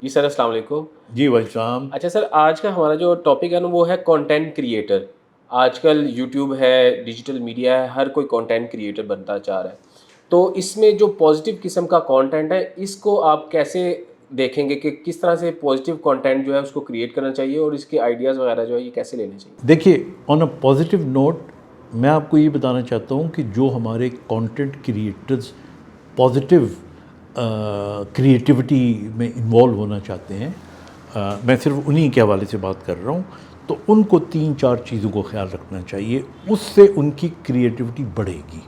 جی سر، السلام علیکم۔ جی وعلیکم السلام۔ اچھا سر، آج کا ہمارا جو ٹاپک ہے نا وہ ہے کنٹینٹ کریٹر۔ آج کل یوٹیوب ہے، ڈیجیٹل میڈیا ہے، ہر کوئی کنٹینٹ کریٹر بنتا جا رہا ہے۔ تو اس میں جو پازیٹیو قسم کا کنٹینٹ ہے اس کو آپ کیسے دیکھیں گے کہ کس طرح سے پازیٹیو کنٹینٹ جو ہے اس کو کریٹ کرنا چاہیے اور اس کے آئیڈیاز وغیرہ جو ہے یہ کیسے لینے چاہیے؟ دیکھیے، آن اے پازیٹیو نوٹ میں آپ کو یہ بتانا چاہتا ہوں کہ جو ہمارے کانٹینٹ کریٹرز پازیٹیو کریٹیوٹی میں انوالو ہونا چاہتے ہیں، میں صرف انہی کے حوالے سے بات کر رہا ہوں، تو ان کو 3-4 چیزوں کو خیال رکھنا چاہیے، اس سے ان کی کریٹیوٹی بڑھے گی۔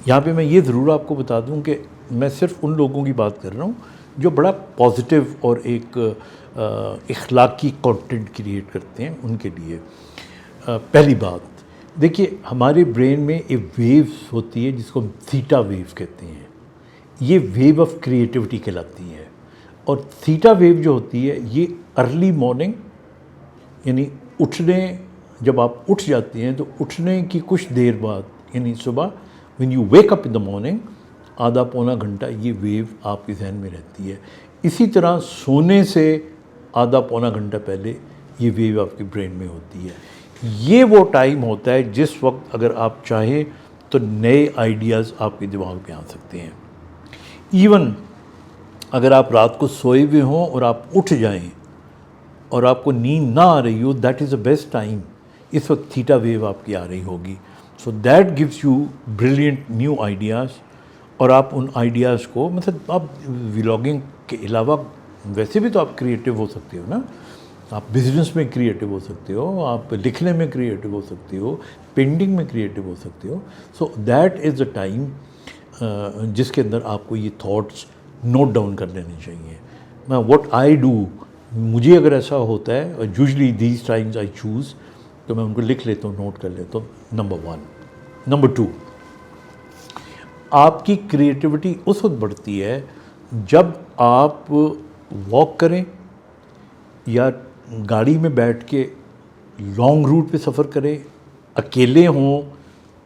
یہاں پہ میں یہ ضرور آپ کو بتا دوں کہ میں صرف ان لوگوں کی بات کر رہا ہوں جو بڑا پازیٹیو اور ایک اخلاقی کنٹینٹ کریٹ کرتے ہیں، ان کے لیے۔ پہلی بات، دیکھیے ہمارے برین میں ایک ویوز ہوتی ہے جس کو ہم تھیٹا ویو کہتے ہیں، یہ ویو آف کریٹیوٹی کہلاتی ہے۔ اور تھیٹا ویو جو ہوتی ہے یہ ارلی مارننگ، یعنی اٹھنے، جب آپ اٹھ جاتے ہیں تو اٹھنے کی کچھ دیر بعد، یعنی صبح when you wake up in the morning، آدھا پونا گھنٹہ یہ ویو آپ کے ذہن میں رہتی ہے۔ اسی طرح سونے سے آدھا پونا گھنٹہ پہلے یہ ویو آپ کے برین میں ہوتی ہے۔ یہ وہ ٹائم ہوتا ہے جس وقت اگر آپ چاہیں تو نئے آئیڈیاز آپ کے دماغ میں آ سکتے ہیں۔ ایون اگر آپ رات کو سوئے ہوئے ہوں اور آپ اٹھ جائیں اور آپ کو نیند نہ آ رہی ہو، that is the best time, اس وقت تھیٹا ویو آپ کی آ رہی ہوگی۔ So that gives you brilliant new ideas, اور آپ ان آئیڈیاز کو، مطلب آپ ولاگنگ کے علاوہ ویسے بھی تو آپ کریٹیو ہو سکتے ہو نا، آپ بزنس میں کریٹیو ہو سکتے ہو، آپ لکھنے میں کریٹیو ہو سکتے ہو، پینٹنگ میں کریٹیو ہو سکتے ہو۔ So that is the time جس کے اندر آپ کو یہ تھاٹس نوٹ ڈاؤن کر لینے چاہیے۔ میں واٹ آئی ڈو، مجھے اگر ایسا ہوتا ہے، اور usually these times I choose, تو میں ان کو لکھ لیتا ہوں، نوٹ کر لیتا ہوں۔ نمبر 1۔ نمبر 2، آپ کی کریٹیوٹی اس وقت بڑھتی ہے جب آپ واک کریں یا گاڑی میں بیٹھ کے لانگ روٹ پہ سفر کریں، اکیلے ہوں،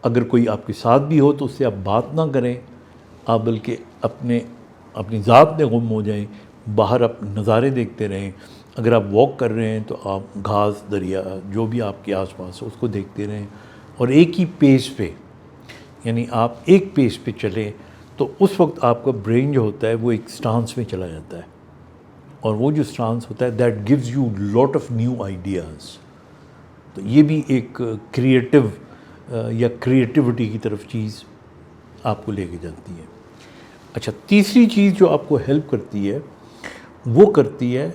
اگر کوئی آپ کے ساتھ بھی ہو تو اس سے آپ بات نہ کریں، آپ بلکہ اپنی ذات میں گم ہو جائیں، باہر آپ نظارے دیکھتے رہیں۔ اگر آپ واک کر رہے ہیں تو آپ گھاس، دریا، جو بھی آپ کے آس پاس ہو اس کو دیکھتے رہیں، اور ایک ہی پیس پہ، یعنی آپ ایک پیس پہ چلیں، تو اس وقت آپ کا برین جو ہوتا ہے وہ ایک سٹانس میں چلا جاتا ہے، اور وہ جو سٹانس ہوتا ہے that gives you lot of new ideas. تو یہ بھی ایک کریٹیو یا کریٹیوٹی کی طرف چیز آپ کو لے کے جاتی ہے۔ اچھا، تیسری چیز جو آپ کو ہیلپ کرتی ہے وہ کرتی ہے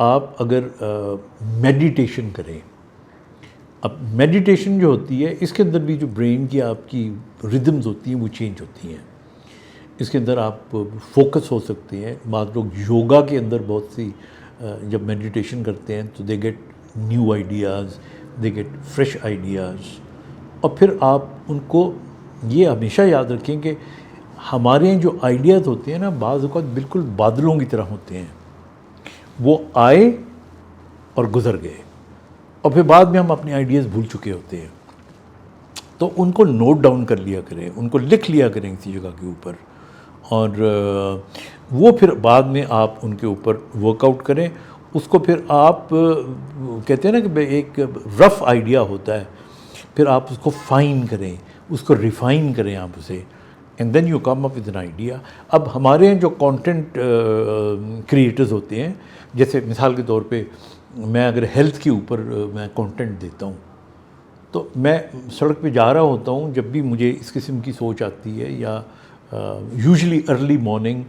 آپ اگر میڈیٹیشن کریں۔ اب میڈیٹیشن جو ہوتی ہے اس کے اندر بھی جو برین کی آپ کی ردمز ہوتی ہیں وہ چینج ہوتی ہیں، اس کے اندر آپ فوکس ہو سکتے ہیں۔ بعض لوگ یوگا کے اندر بہت سی جب میڈیٹیشن کرتے ہیں تو they get new ideas, they get fresh ideas, اور پھر آپ ان کو یہ ہمیشہ یاد رکھیں کہ ہمارے جو آئیڈیاز ہوتے ہیں نا بعض اوقات بالکل بادلوں کی طرح ہوتے ہیں، وہ آئے اور گزر گئے، اور پھر بعد میں ہم اپنے آئیڈیاز بھول چکے ہوتے ہیں۔ تو ان کو نوٹ ڈاؤن کر لیا کریں، ان کو لکھ لیا کریں کسی جگہ کے اوپر، اور وہ پھر بعد میں آپ ان کے اوپر ورک آؤٹ کریں۔ اس کو پھر آپ کہتے ہیں نا کہ ایک رف آئیڈیا ہوتا ہے، پھر آپ اس کو فائن کریں، اس کو ریفائن کریں آپ اسے، and then you come up with an idea. اب ہمارے جو کانٹینٹ کریٹرز ہوتے ہیں، جیسے مثال کے طور پہ میں اگر ہیلتھ کے اوپر میں کانٹینٹ دیتا ہوں، تو میں سڑک پہ جا رہا ہوتا ہوں، جب بھی مجھے اس قسم کی سوچ آتی ہے، یا یوزلی ارلی مارننگ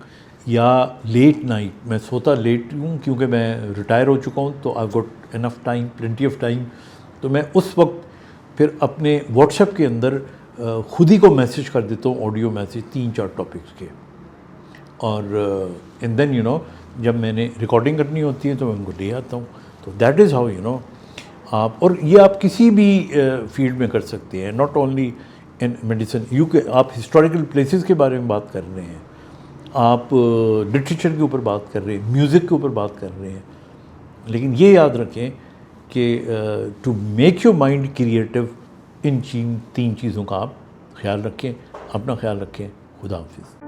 یا لیٹ نائٹ، میں سوتا لیٹ ہوں کیونکہ میں ریٹائر ہو چکا ہوں، تو I got enough time, plenty of time, تو میں اس وقت پھر اپنے واٹس ایپ کے اندر خود ہی کو میسیج کر دیتا ہوں، آڈیو میسیج 3-4 ٹاپکس کے، اور اینڈ دین جب میں نے ریکارڈنگ کرنی ہوتی ہے تو میں ان کو لے آتا ہوں۔ تو دیٹ از ہاؤ آپ، اور یہ آپ کسی بھی فیلڈ میں کر سکتے ہیں، ناٹ اونلی ان میڈیسن۔ آپ ہسٹوریکل پلیسز کے بارے میں بات کر رہے ہیں، آپ لٹریچر کے اوپر بات کر رہے ہیں، میوزک کے اوپر بات کر رہے ہیں، لیکن یہ یاد رکھیں کہ to make your mind creative, ان 3 چیزوں کا آپ خیال رکھیں، اپنا خیال رکھیں۔ خدا حافظ۔